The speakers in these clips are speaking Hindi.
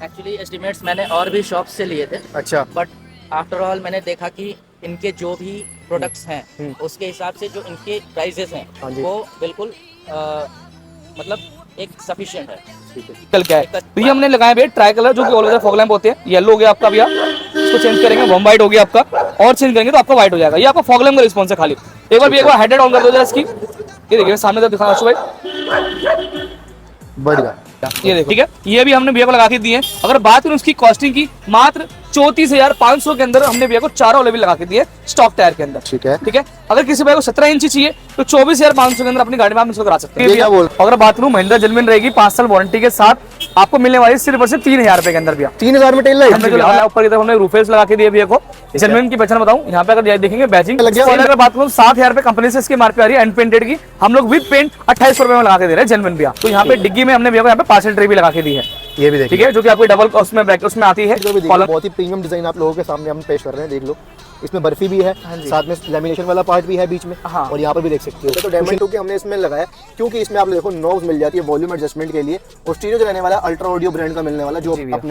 एक्चुअली एस्टिमेट्स मैंने और भी शॉप से लिए थे, अच्छा। बट आफ्टर ऑल मैंने देखा कि इनके जो भी प्रोडक्ट्स हैं उसके हिसाब से जो इनके प्राइजेस हाँ हैं जी। वो बिल्कुल मतलब एक सफिशिएंट है। कल क्या है तो ये हमने लगाए भैया ट्राई कलर जो कि ऑल ओवर फॉग लैंप होते हैं। येलो हो गया आपका भैया, इसको चेंज करेंगे बम वाइट हो गया आपका, और चेंज करेंगे तो आपका व्हाइट हो जाएगा। ये आपका फॉग लैंप का रिस्पॉन्स है खाली। एक बार भी एक बार हेडेड ऑन कर दो जरा इसकी। ये देखिए सामने तो दिखाना भाई, बढ़िया। ये देखो ठीक है। ये भी हमने भैया को लगा के दिए हैं। अगर बात करें उसकी कॉस्टिंग की, मात्र 34,500 के अंदर हमने भैया को चारों लेवल लगा के दिए स्टॉक टायर के अंदर। ठीक है। ठीक है। अगर किसी भाई को 17 इंची चाहिए तो 24,500 के अंदर अपनी गाड़ी में आप इसको करा सकते ये क्या बोल? हैं। अगर बात करूं महिंद्रा जेन्युइन रहेगी 5 साल वारंटी के साथ आपको मिलने वाली सिर्फ और सिर्फ 3,000 रुपए के अंदर भैया। 3,000 में टेल लाइट हमने जो लगाया ऊपर की तरफ हमने रूफेल्स लगा के दिए भैया को। जेन्युइन की पहचान बताऊं, यहाँ पे अगर देखेंगे बैजिंग लग गया। अगर बात करूं 7,000 रुपए कंपनी से इसकी एमआरपी आ रही है अनपेंटेड की। हम लोग विद पेंट 2800 रुपए में लगा के दे रहे हैं जेन्युइन भैया। तो यहाँ पे डिग्गी में हमने भैया को यहाँ पे पार्सल ट्रे भी लगा के दी है। ये भी देखिए, ठीक है, जो कि आपको डबल उसमें ब्रैकेट उसमें आती है। जो भी देखिए, बहुत ही प्रीमियम डिजाइन आप लोगों के सामने हम पेश कर रहे हैं। देख लो, इसमें बर्फी भी है, साथ में लैमिनेशन वाला पार्ट भी है बीच में। हाँ। और यहाँ पर भी देख सकते हो तो डायमंड टू की हमने इसमें लगाया, क्योंकि इसमें आप देखो नॉब्स मिल जाती है वॉल्यूम एडजस्टमेंट के लिए। और स्टीरियो जो रहने वाला अल्ट्रा ऑडियो ब्रांड का मिलने वाला, जो अपने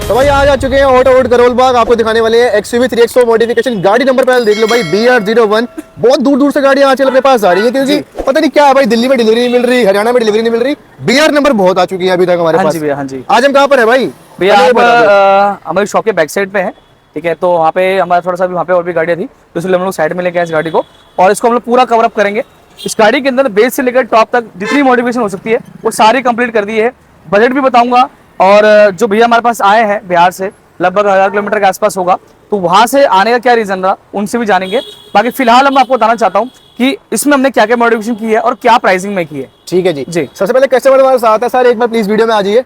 तो भाई आज आ चुके हैं ऑटो वुड करोल बाग। आपको दिखाने वाले हैं XUV 3XO मॉडिफिकेशन। गाड़ी नंबर पहले देख लो भाई, BR01। बहुत दूर दूर से गाड़ियां आजकल अपने पास आ रही है, क्योंकि पता नहीं क्या है भाई, दिल्ली में डिलीवरी नहीं मिल रही, हरियाणा में डिलीवरी नहीं मिल रही। BR नंबर बहुत आ चुकी है अभी तक हमारे पास। हाँ जी। आज हम कहाँ पर है भाई? भैया आप हमारी शॉप के बैक साइड पे है। ठीक है, तो वहाँ पे हमारा थोड़ा सा वहाँ पे और भी गाड़ियाँ थी, तो इसलिए हम लोग साइड में लेके आए इस गाड़ी को, और इसको हम लोग पूरा कवर अप करेंगे। इस गाड़ी के अंदर बेस से लेकर टॉप तक जितनी मॉडिफिकेशन हो सकती है वो सारी कंप्लीट कर दी है। बजट भी बताऊंगा, और जो भैया हमारे पास आए हैं बिहार से, लगभग 1000 किलोमीटर के आसपास होगा, तो वहां से आने का क्या रीजन रहा उनसे भी जानेंगे। बाकी फिलहाल मैं आपको बताना चाहता हूँ कि इसमें हमने क्या क्या मॉडिफिकेशन की है और क्या प्राइसिंग में की है। ठीक है जी। जी। सबसे पहले कस्टमर हमारे साथ है सर, एक बार प्लीज वीडियो में आ जाइए।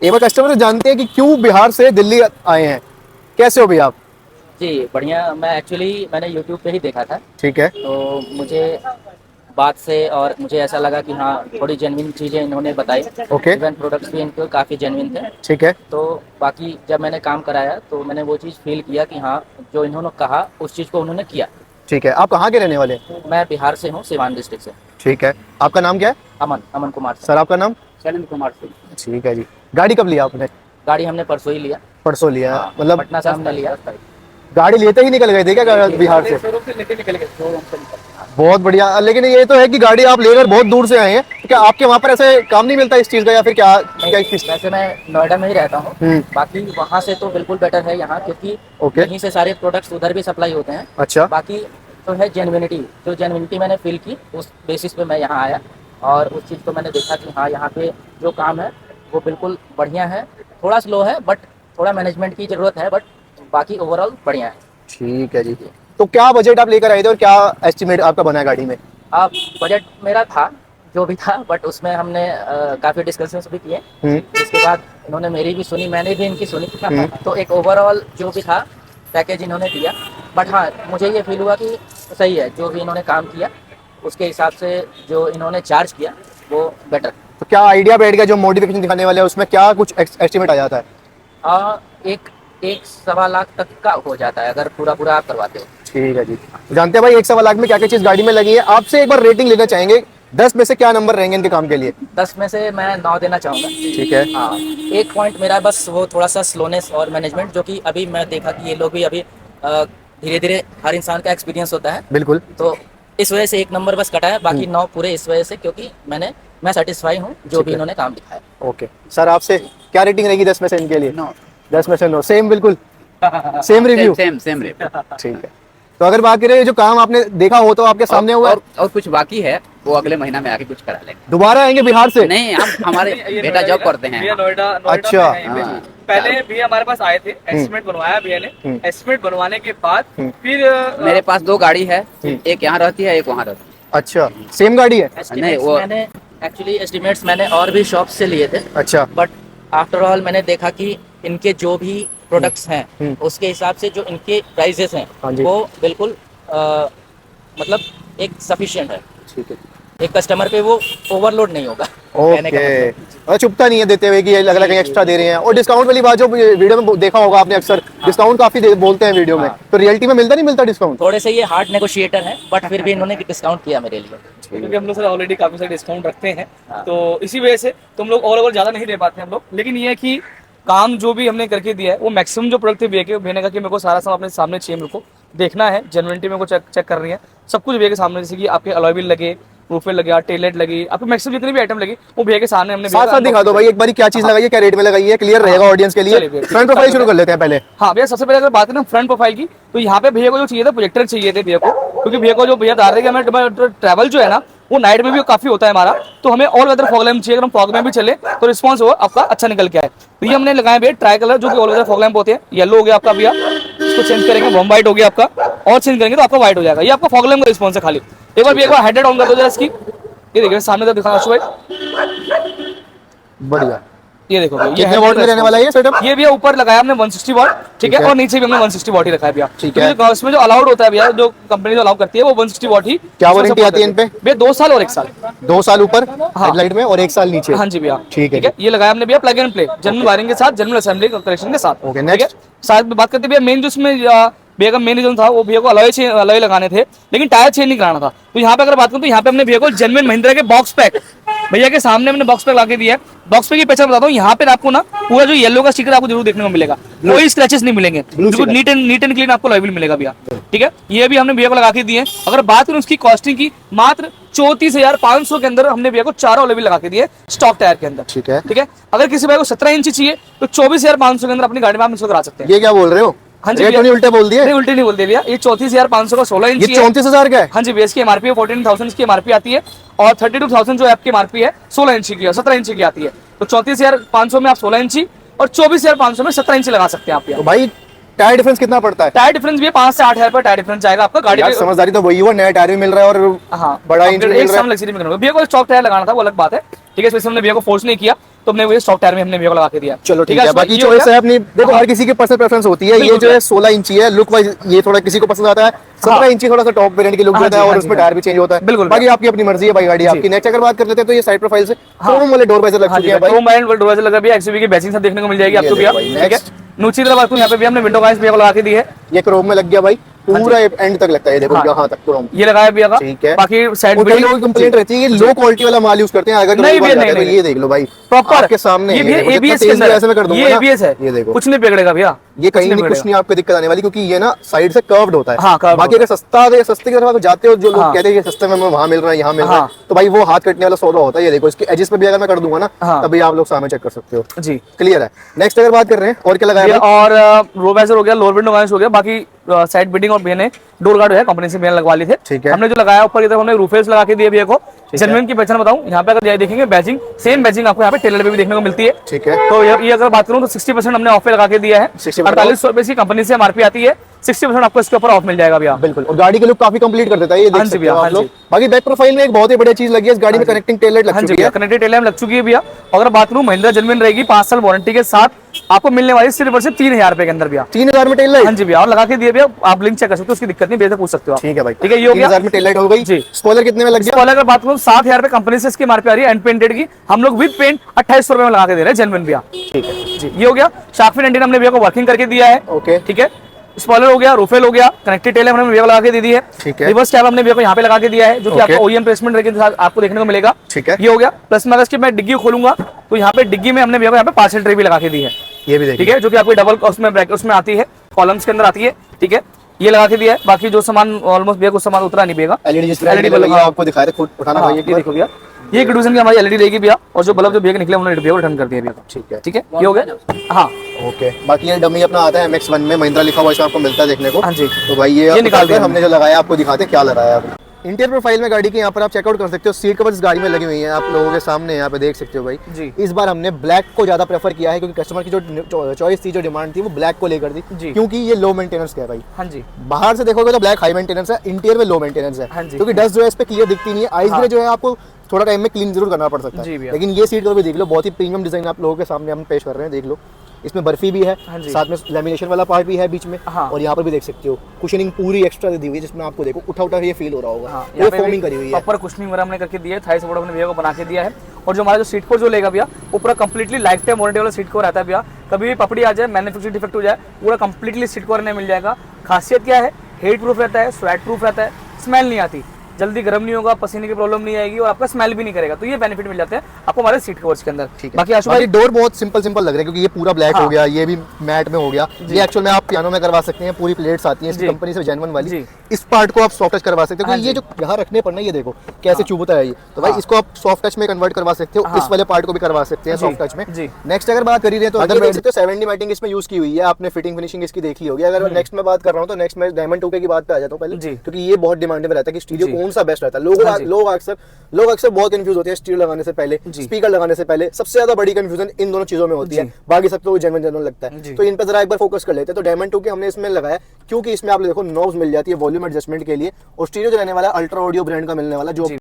एक बार कस्टमर जानते हैं कि क्यों बिहार से दिल्ली आए हैं। कैसे हो भैया आप? जी बढ़िया। मैंने यूट्यूब पे ही देखा था, ठीक है। तो मुझे बात से और मुझे ऐसा लगा कि हाँ थोड़ी जेन्युइन चीज़ें इन्होंने बताई। ओके। इवन प्रोडक्ट्स भी इनके काफ़ी जेन्युइन थे। ठीक है। तो बाकी जब मैंने काम कराया तो मैंने वो चीज़ फील किया कि हाँ जो इन्होंने कहा उस चीज़ को उन्होंने किया। ठीक है। आप कहाँ के रहने वाले हैं? मैं बिहार से हूँ, सिवान डिस्ट्रिक्ट से। ठीक है। आपका नाम क्या है? अमन कुमार सर आपका नाम? शैलेंद्र कुमार सिंह। ठीक है जी। गाड़ी कब लिया आपने? गाड़ी हमने परसों ही लिया। परसों लिया? हाँ, मतलब पटना से हमने लिया। गाड़ी लेते ही निकल गए थे क्या बिहार से? बहुत बढ़िया। लेकिन ये तो है कि गाड़ी आप लेकर बहुत दूर से आए हैं, तो क्या आपके वहाँ पर ऐसे काम नहीं मिलता इस चीज़ का, या फिर क्या वैसे मैं नोएडा में ही रहता हूँ, बाकी वहाँ से तो बिल्कुल बेटर है यहाँ, क्योंकि यहीं से सारे प्रोडक्ट्स उधर भी सप्लाई होते हैं। अच्छा। बाकी तो है जेन्युइनिटी मैंने फील की, उस बेसिस पे मैं यहाँ आया और उस चीज़ को मैंने देखा कि हाँ यहाँ पे जो काम है वो बिल्कुल बढ़िया है। थोड़ा स्लो है, बट थोड़ा मैनेजमेंट की ज़रूरत है, बट बाकी ओवरऑल बढ़िया है। ठीक है जी। तो क्या बजट आप लेकर आए थे और क्या एस्टिमेट आपका बना है गाड़ी में? बजट मेरा था जो भी था, बट उसमें हमने काफ़ी डिस्कशंस भी किए। इसके बाद इन्होंने मेरी भी सुनी, मैंने भी इनकी सुनी। तो एक ओवरऑल जो भी था पैकेज इन्होंने दिया, बट हाँ मुझे ये फील हुआ कि सही है, जो भी इन्होंने काम किया उसके हिसाब से जो इन्होंने चार्ज किया वो बेटर। तो क्या आइडिया बैठ गया जो मॉडिफिकेशन दिखाने वाले हैं उसमें क्या कुछ एस्टिमेट आ जाता है? एक 1.25 लाख तक का हो जाता है अगर पूरा आप करवाते हो। ठीक है जी। जानते हैं भाई 1.25 लाख में क्या क्या चीज़ गाड़ी में लगी है। आपसे एक बार रेटिंग लेना चाहेंगे, 10 में से क्या नंबर रहेंगे इनके काम के लिए? 10 में से मैं 9 देना चाहूँगा। ठीक है। हाँ, एक पॉइंट मेरा बस वो थोड़ा सा स्लोनेस और मैनेजमेंट, जो कि अभी मैं देखा कि ये लोग भी अभी धीरे धीरे हर इंसान का एक्सपीरियंस होता है। बिल्कुल। तो इस वजह से एक नंबर बस कटा है, बाकी 9 पूरे इस वजह से क्योंकि मैं सेटिस्फाई हूँ जो भी इन्होंने काम दिखाया। ओके सर, आपसे क्या रेटिंग रहेगी 10 में से इनके लिए? 9। 10 में से 9। सेम बिल्कुल सेम रिव्यू? Same review. ठीक है। तो अगर बात करें जो काम आपने देखा हो तो आपके सामने हुआ और कुछ बाकी है वो अगले महीना में आके कुछ करा लेंगे। दोबारा आएंगे बिहार से? नहीं, हम हमारे बेटा जॉब करते हैं नोएडा। अच्छा। पहले भी हमारे पास आए थे, एस्टिमेट बनवाया भैया ने। एस्टिमेट बनवाने के बाद फिर मेरे पास 2 गाड़ी है, एक यहाँ रहती है एक वहाँ रहती है। अच्छा, सेम गाड़ी है? नहीं, वो एस्टिमेट्स मैंने और भी शॉप से लिए थे। अच्छा। बट आफ्टर ऑल मैंने देखा कि इनके जो भी प्रोडक्ट्स हैं उसके हिसाब से जो इनके प्राइजेस हैं वो बिल्कुल मतलब एक सफिशिएंट है। ठीक है। एक कस्टमर पे वो ओवरलोड नहीं होगा। ओके। और चुपता नहीं है देते हुए कि ये अलग अलग एक्स्ट्रा दे रहे हैं। और डिस्काउंट वाली बात जो वीडियो में देखा होगा आपने, अक्सर डिस्काउंट काफी बोलते हैं वीडियो में, तो रियलिटी में मिलता नहीं मिलता डिस्काउंट? थोड़े से ये हार्ड नेगोशिएटर हैं, बट फिर भी इन्होंने डिस्काउंट किया मेरे लिए। क्योंकि हम लोग सर ऑलरेडी काफी सारे डिस्काउंट रखते हैं, तो इसी वजह से तो हम लोग ऑल ओवर ज्यादा नहीं दे पाते हम लोग। लेकिन ये है कि काम जो भी हमने करके दिया है वो मैक्सिमम जो प्रोडक्ट थे भैया के, मैंने कहा कि मेरे को सारा सामान अपने सामने चाहिए, मेरे को देखना है, जेन्युइनिटी मेरे को चेक कर रही है सब कुछ भैया के सामने, जैसे कि आपके अलॉय व्हील लगे, रूफे लगे, टेललाइट लगी, आपको मैक्सिमम जितने भी आइटम लगे वो भैया के सामने हमने साथ साथ दिखा दो भाई एक बार क्या चीज लगाई है, क्या रेट में लगाई है, क्लियर रहेगा ऑडियंस के लिए। चलिए भैया, फ्रंट प्रोफाइल शुरू कर लेते हैं पहले। हाँ भैया, सबसे पहले अगर बात करें फ्रंट प्रोफाइल की, तो यहाँ पे भैया को जो चाहिए था प्रोजेक्टर चाहिए थे भैया को, क्योंकि भैया को जो भैया बता रहे कि हमें ट्रैवल जो है ना वो नाइट में भी काफी होता है हमारा, तो हमें ऑल वेदर फॉग लैम्प चाहिए, अगर हम फॉग में भी चले तो रिस्पॉन्स हो आपका अच्छा निकल के आए। तो ये हमने लगाए भैया ट्राई कलर, जो कि ऑल वेदर फॉग लैम्प होते हैं। येलो हो गया आपका भैया, इसको चेंज करेंगे, बॉम व्हाइट हो गया आपका, और चेंज करेंगे तो आपका व्हाइट हो जाएगा। ये आपका फॉग लैम्प का रिस्पॉन्स है खाली। एक बार भैया एक बार हेडेड ऑन कर दो जरा इसकी, ये देखिए सामने तक दिखाना शुरू भाई, बढ़िया। ये देखो भैया, कितने वॉट में रहने वाला है ये सेटअप? ये भैया ऊपर लगाया हमने 160 वॉट, ठीक है, और नीचे भी हमने 160 वॉट ही रखा है भैया, ठीक है। क्योंकि इसमें जो अलाउड होता है भैया, जो कंपनी जो अलाउ करती है वो 160 वॉट ही। क्या वारंटी आती है इन पे? भैया 2 साल और 1 साल। 2 साल ऊपर हाँ। हेडलाइट में और 1 साल नीचे। हाँ जी भैया, ठीक है। ये लगाया हमने भैया plug and play, general wiring के साथ, जनरल असेंबली कनेक्शन के साथ। ओके, ठीक नेक्स्ट। है, साथ में बात करते हैं भैया मेन जो इसमें भैया का मेन रीजन था वो भैया को अलॉय लगाने थे, लेकिन टायर चेंज नहीं कराना था। तो यहाँ पे अगर बात करूँ तो यहाँ पे हमने भैया को जेन्युइन महिंद्रा के बॉक्स पैक भैया के सामने हमने बॉक्स पैक ला के दिया है। बॉक्स पैक की पहचान बताता हूँ, यहाँ पे आपको ना पूरा जो येलो का स्टिकर आपको जरूर देखने को मिलेगा, कोई स्क्रैचेस नहीं मिलेंगे, बिल्कुल नीट एंड क्लीन आपको अलॉय व्हील मिलेगा भैया। ठीक है, ये भी हमने भैया को लगा के दिए। अगर बात करें उसकी कॉस्टिंग की, मात्र 34,500 के अंदर हमने भैया को चारों अलॉय व्हील लगा के दिए स्टॉक टायर के अंदर। ठीक है। ठीक है, अगर किसी भाई को 17 इंच चाहिए तो 24,500 के अंदर अपनी गाड़ी में आप इसको करा सकते हैं। ये क्या बोल रहे हो? हाँ जी रेट तो नहीं उल्टे बोल दिए? नहीं उल्टे नहीं बोलते भैया, ये 34,500 का 16 इंच ये 34,000 का है? हाँ जी भैया, इसकी एमआरपी 14,000 की एमआरपी आती है, और 32,000 जो आपकी एमआरपी है 16 इंच की है, 17 इंच की आती है। तो 34,500 में आप 16 इंची और 24,500 में 17 इंच लगा सकते हैं आप। तो भाई टायर डिफरेंस कितना पड़ता है? टायर डिफरेंस भी 5 से 8,000 पर टायर डिफरेंस जाएगा आपका गाड़ी यार के। समझदारी तो वही हुआ, नया टायर भी मिल रहा है और हाँ, बड़ा इंच मिल एक रहा साल लग्जरी में करूंगा भैया को स्टॉक टायर लगाना था, वो अलग बात है। ठीक है, इसमें हमने भैया को फोर्स नहीं किया, तो हमने वो स्टॉक टायर में हमने भैया को लगा के दिया। चलो ठीक है, बाकी चॉइस है अपनी। देखो हर किसी की पर्सनल प्रेफरेंस होती है। ये जो है 16 इंची है, लुक वाइज ये थोड़ा किसी को पसंद आता है, 17 इंची थोड़ा सा टॉप वेरिएंट की लुक हाँ देता है जी, और हाँ उसमें जी, टायर भी चेंज होता है। बिल्कुल, बाकी आपकी अपनी मर्जी है भाई, गाड़ी आपकी। नेक्स्ट अगर बात कर लेते हैं तो ये साइड प्रोफाइल से क्रोम वाले डोर वाइजर लग चुके हैं भाई। क्रोम वाले डोर वाइजर लगा भैया, एक्सयूवी की बैचिंग सब देखने को मिल जाएगी आपको भैया। ठीक है, नीचे तरफ आपको यहाँ पे भी हमने विंडो गाइस भैया को लगा के दी है। ये क्रोम में लग गया भाई, पूरा एंड तक लगता है, ये देखो यहाँ तक क्रोम ये लगाया भैया का। ठीक है, बाकी साइड कई लोगों की कंप्लेंट रहती है कि लो क्वालिटी वाला माल यूज करते हैं, अगर नहीं भैया, नहीं, ये देख लो भाई प्रॉपर आपके सामने ये है, भी देखो, एबीएस जितना के तेज अंदर भी ऐसे मैं कर दूंगा ये ना, एबीएस है, ये देखो कुछ नहीं बिगड़ेगा भैया, ये कहीं नहीं कुछ नहीं आपको दिक्कत आने वाली, क्योंकि ये ना साइड से कर्व्ड होता है। हाँ, curved बाकी अगर सस्ते की तरफ आप जाते हो, जो लोग हाँ। कहते हैं कि सस्ते में वहां मिल रहा है, यहाँ मिल रहा है, हाँ। तो भाई वो हाथ कटने वाला सौदा होता है। ये देखो इसके एजेस पे भी अगर मैं कर दूंगा ना, हाँ। तभी आप लोग सामने चेक कर सकते हो। जी क्लियर है। नेक्स्ट अगर बात कर रहे हैं और क्या लगाया ये भाई? और रो वाइजर हो गया, लोअर विंडो गाइस हो गया, बाकी साइड बिल्डिंग और मैंने डोर गार्ड है कंपनी से मैंने लगवा ली थे। ठीक है। हमने जो लगाया ऊपर की तरफ हमने रूफेस लगा के दिए भैया को। जेन्युइन की पहचान बताऊं, यहाँ पे अगर देखेंगे बैजिंग, सेम बैजिंग आपको यहाँ पे टेलर पे भी देखने को मिलती है। ठीक है। तो ये अगर बात करूं तो 60% हमने ऑफ पे लगा के दिया है। 60% 4800 रुपए की कंपनी से एमआरपी आती है, 60% आपको इसके ऊपर ऑफ मिल जाएगा भैया। बिल्कुल, और गाड़ी के लुक काफी कंप्लीट कर देता है, ये देख हाँ जी सकते भैया, हो हाँ आप लोग। जी। बाकी बैक प्रोफाइल में एक बहुत ही बढ़िया चीज लगी है इस गाड़ी में, कनेक्टिंग टेल लाइट लग हाँ जी चुकी भैया, है। कनेक्टेड टेल लैम्प लग चुकी है भैया। अगर बात करूं महिंद्रा जेन्युइन रहेगी 5 साल वारंटी के साथ, आपको मिलने वाली सिर्फ और सिर्फ 3,000 रुपए के अंदर भैया। 3,000 में टेल लाइट? हाँ जी भैया, और लगा के दिए भैया, आप लिंक चेक कर सकते हो, उसकी दिक्कत नहीं, बेहतर पूछ सकते हो आप। ठीक है भाई, ठीक है, ये हो गया। 3,000 में टेल लाइट हो गई जी। स्पॉइलर कितने में लग गया? स्पॉइलर अगर बात करूं 7,000 रुपए कंपनी से इसकी एमआरपी आ रही है, एंड पेंटेड की, हम लोग विद पेंट 2,800 रुपए में लगा के दे रहे हैं जेन्युइन भैया। ठीक है जी, ये हो गया। शार्क फिन एंटीना हमने भैया को वर्किंग करके दिया है। ओके। ठीक है, स्पॉइलर हो गया, रूफेल हो गया, कनेक्टेड टेल हमने भैया को लगा के दे दी है। ठीक है। रिवर्स कैप हमने भैया को यहाँ पे लगा के दिया है, जो कि ओके। आपको ओईएम प्लेसमेंट रखे के साथ आपको देखने को मिलेगा। ठीक है। ये हो गया। प्लस में अगर इसकी मैं डिग्गी खोलूंगा तो यहाँ पे डिग्गी में हमने भैया को यहाँ पे पार्सल ट्रे भी लगा के दी है। ये भी देखिए। ठीक है, जो कि आपको डबल उसमें ब्रैकेट उसमें आती है, कॉलम्स के अंदर आती है। ठीक है, ये लगा के दिया है। बाकी जो सामान ऑलमोस्ट भैया कुछ सामान उतरा नहीं भैया। एलईडी डिस्प्ले LED बल्ब हाँ। आपको दिखा रहे, खुद उठाना हाँ, भाई ये एक बार। देखो भैया, ये ग्लूजन की हमारी एलईडी रहेगी भैया, और जो बल्ब जो भैया के निकले उन्होंने भैया को रिटर्न कर दिया भैया। ठीक है। ठीक है, ये हो गया। हाँ ओके, बाकी ये डमी अपना आता है MX1 में, महिंद्रा लिखा हुआ इसमें आपको मिलता है देखने को। हाँ जी। तो भाई ये निकाल दिया हमने जो लगाया आपको दिखाते हैं क्या लगाया है। इंटीरियर प्रोफाइल में गाड़ी के यहाँ पर आप चेकआउट कर सकते हो, सीट कवर इस गाड़ी में लगी हुई है, आप लोगों के सामने यहाँ पे देख सकते हो भाई। जी। इस बार हमने ब्लैक को ज्यादा प्रेफर किया है, क्योंकि कस्टमर की जो चॉइस थी, जो डिमांड थी, वो ब्लैक को लेकर थी। जी। क्योंकि ये लो मेंटेनेंस का है भाई। हाँ जी, बाहर से देखोगे तो ब्लैक हाई मेंटेनेंस है, इंटीरियर में लो मेंटेनेंस है। हाँ जी। क्योंकि डस्ट जो है इस पे क्लियर दिखती नहीं है, आइस ग्रे जो है आपको थोड़ा टाइम में क्लीन जरूर करना पड़ सकता जी है। भैया। लेकिन ये सीट कवर भी देख लो, बहुत ही प्रीमियम डिजाइन आप लोगों के सामने हम पेश कर रहे हैं, देख लो। इसमें बर्फी भी है, हाँ जी। साथ में लेमिनेशन वाला पार्ट भी है बीच में। हाँ। और यहाँ पर भी देख सकते हो कुशनिंग पूरी एक्स्ट्रा दी हुई है, जिसमें आपको देखो उठा उठा ये फील हो रहा होगा। हाँ, ये फोमिंग करी हुई है। प्रॉपर कुशनिंग वगैरह हमने करके दिया है, थाई सपोर्ट हमने भैया को बना के दिया है। और जो हमारा जो सीट कवर जो लेगा भैया, वो पूरा कंप्लीटली लाइफ टाइम वारंटी वाला सीट कवर रहता है भैया। कभी भी पपड़ी आ जाए, मैन्युफैक्चरिंग डिफेक्ट हो जाए, पूरा कंप्लीटली सीट कवर मिल जाएगा। खासियत क्या है, हेट प्रूफ रहता है, स्वेट प्रूफ रहता है, स्मेल नहीं आती। जल्दी गर्म नहीं होगा, पसीने की प्रॉब्लम नहीं आएगी और आपका स्मेल भी नहीं करेगा। तो ये बेनिफिट मिल जाते हैं आपको हमारे सीट कवर्स के अंदर। ठीक है। बाकी आशु भाई डोर बहुत सिंपल सिंपल लग रहे हैं क्योंकि ये पूरा ब्लैक हाँ। हो गया, ये भी मैट में हो गया। ये एक्चुअल में आप पियानो में करवा सकते हैं, पूरी प्लेट्स आती हैं इसकी जी। कंपनी से जेन्युइन वाली। जी। इस पार्ट को आप सॉफ्ट टच करवा सकते हो हाँ क्योंकि ये जी। जो यहाँ रखने पर ना, ये देखो कैसे चुभता है ये, तो भाई हाँ। इसको आप सॉफ्ट टच में कन्वर्ट करवा सकते हो। हाँ। इस वाले पार्ट को भी करवा सकते हैं जी। सॉफ्ट टच में। जी। नेक्स्ट अगर बात करी रहे तो अंदर अंदर बैठ देख सकते हो 70 मैटिंग इसमें यूज की हुई है, आपने फिटिंग फिनिशिंग इसकी देख ली होगी। अगर नेक्स्ट में बात कर रहा हूँ तो नेक्स्ट में डायमंड 2K की बात पे आ जाता हूँ पहले, जी। क्योंकि ये बहुत डिमांडेबल रहता है कि स्टीरियो जी। कौन सा बेस्ट रहता है। हाँ जी। लोग अक्सर बहुत कंफ्यूज होते हैं स्टीरियो लगाने से पहले, जी। स्पीकर लगाने से पहले। सबसे ज्यादा बड़ी कंफ्यूजन इन दोनों चीजों में होती है, जी। बाकी सब तो जेन्युइन लगता जी। है। तो इन पर जरा एक बार फोकस कर लेते हैं। तो डायमंड 2K हमने इसमें लगाया क्योंकि इसमें आप देखो नॉब्स मिल जाती है वॉल्यूम एडजस्टमेंट के लिए, और स्टीरियो जो रहने वाला अल्ट्रा ऑडियो ब्रांड का मिलने वाला, जो जी।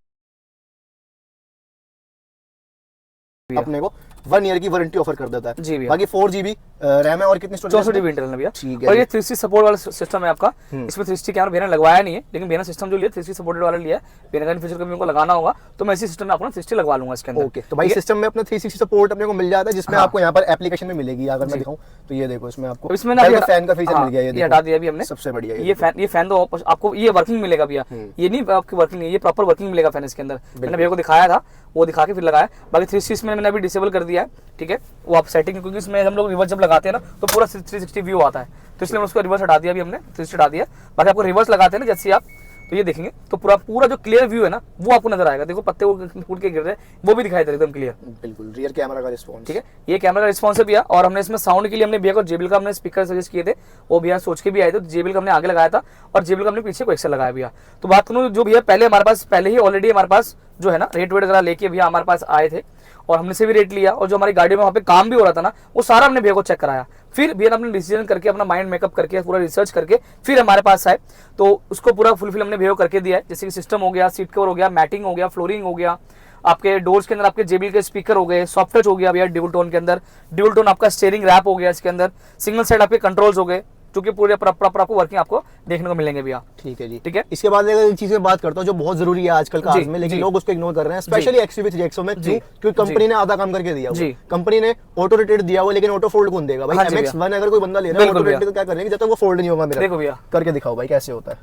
अपने को 1 ईयर की वारंटी ऑफर कर देता है। जी भैया। बाकी 4 GB रैम है और कितनी स्टोरेज? 64 GB इंटरनल भैया। ठीक है और जी। ये 360 सपोर्ट वाला सिस्टम है आपका। इसमें 360 कैमरा भैया ने लगवाया नहीं है, लेकिन भैया ने सिस्टम जो लिया 360 सपोर्टेड वाला लिया है। भैया का फ्यूचर कभी को लगाना होगा तो मैं इसी सिस्टम में अपना 360 लगवा लूंगा इसके अंदर। ओके, तो भाई ठीक है? सिस्टम में अपना 360 सपोर्ट अपने को मिल जाता है, जिसमें हाँ। आपको यहाँ पर एप्लीकेशन में मिलेगी। अगर मैं दिखाऊं तो ये देखो इसमें आपको तो इसमें ना भैया फैन का फीचर हाँ, मिल गया। ये हटा दिया अभी हमने। सबसे बढ़िया ये फैन तो आपको ये वर्किंग मिलेगा भैया, ये नहीं आपकी वर्किंग नहीं, ये प्रॉपर वर्किंग मिलेगा फैन इसके अंदर। मैंने भैया को दिखाया था, वो दिखा के फिर लगाया। बाकी 360 में मैंने अभी डिसेबल कर दिया है, ठीक है, वो आप सेटिंग, क्योंकि इसमें हम लोग रिवर्स जब लगाते हैं ना तो पूरा 360 व्यू आता है, तो इसलिए उसको रिवर्स हटा दिया अभी हमने, 360 हटा दिया। बाकी आपको रिवर्स लगाते हैं ना जैसे आप, तो ये देखेंगे तो पूरा जो क्लियर व्यू है ना वो आपको नजर आएगा। देखो पत्ते उड़ के गिर रहे हैं, वो भी दिखाई दे रहे एकदम क्लियर। बिल्कुल रियर कैमरा का रिस्पॉन्स। ठीक है, ये कैमरा का रिस्पॉन्स है भैया। और हमने इसमें साउंड के लिए हमने भैया को JBL का हमने स्पीकर सजेस्ट किए थे, वो भैया सोच के भी आए थे, तो JBL का हमने आगे लगाया था और JBL का हमने पीछे को एक्सेल लगाया भैया। तो बात करूँ जो भैया पहले हमारे पास पहले ही ऑलरेडी हमारे पास जो है ना रेट वेट वगैरह लेके भैया हमारे पास आए थे और हमने से भी रेट लिया, और जो हमारी गाड़ी में वहाँ पे काम भी हो रहा था ना वो सारा हमने भैया को चेक कराया। फिर भैया ने अपने डिसीजन करके अपना माइंड मेकअप करके पूरा रिसर्च करके फिर हमारे पास आए, तो उसको पूरा फुलफिल हमने भैया को करके दिया है। जैसे कि सिस्टम हो गया, सीट कवर हो गया, मैटिंग हो गया, फ्लोरिंग हो गया, आपके डोर्स के अंदर आपके JBL के स्पीकर हो गए, सॉफ्ट टच हो गया भैया ड्यूल टोन के अंदर, ड्यूल टोन आपका स्टीयरिंग रैप हो गया इसके अंदर, सिंगल साइड आपके कंट्रोल्स हो गए, जो कि पूरे प्रॉपर आपको वर्किंग आपको देखने को मिलेंगे भैया। ठीक है जी। ठीक है। इसके बाद एक चीज में बात करता हूँ जो बहुत जरूरी है आजकल का जी, आज में, लेकिन जी। लोग उसको इग्नोर कर रहे हैं, स्पेशली XUV 3XO में। जी, क्योंकि कंपनी ने आधा काम करके दिया जी। हुआ। कंपनी ने ऑटो रोटेट दिया हुआ, लेकिन ऑटो फोल्ड कौन देगा भाई? हाँ जी MX-1 अगर कोई बंदा ले रहा है बिल्कुल ऑटो रोटेट तो क्या करेंगे जब तक वो फोल्ड नहीं होगा। मेरा देखो भैया, करके दिखाओ भाई कैसे होता है।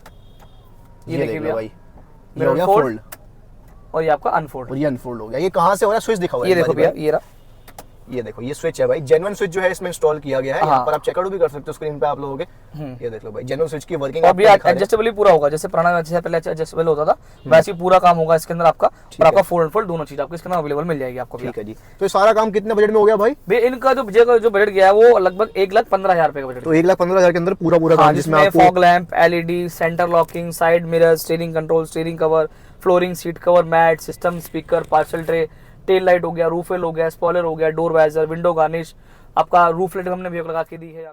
ये देख देखिए लो भैया, भाई, ये हो गया fold, फोल्ड और ये आपका अनफोल्ड। और ये अनफोल्ड हो गया। ये कहाँ से हो रहा है? स्विच दिखाओ ये देखो भैया, ये रहा, ये देखो ये स्विच है भाई, जेन्युइन स्विच जो है इसमें इंस्टॉल किया गया है। हाँ। यहाँ पर आप चेकआउट भी कर सकते हो स्क्रीन पे आप लोगों के। ये देख लो भाई जेन्युइन स्विच की वर्किंग। और भैया एडजस्टेबल ही पूरा होगा, जैसे पुराना जैसे पहले एडजस्टेबल होता था वैसे ही पूरा काम होगा इसके अंदर आपका। और आपका फोल्ड दोनों चीज आपको इसके अंदर अवेलेबल मिल जाएगी आपको। ठीक है जी। तो ये सारा काम कितने बजट में हो गया भाई? भैया इनका जो बजट गया है वो लगभग 1,15,000 रुपए का बजट। तो 1,15,000 के अंदर पूरा काम, जिसमें आपको fog lamp, LED, centre locking, side mirror, steering control, steering cover, flooring, seat cover, mat, system, speaker, parcel tray, tail light हो गया, रूफ वेल हो गया, स्पॉइलर हो गया, डोर वाइजर, विंडो गार्निश, आपका रूफ लाइट हमने भी लगा के दी है।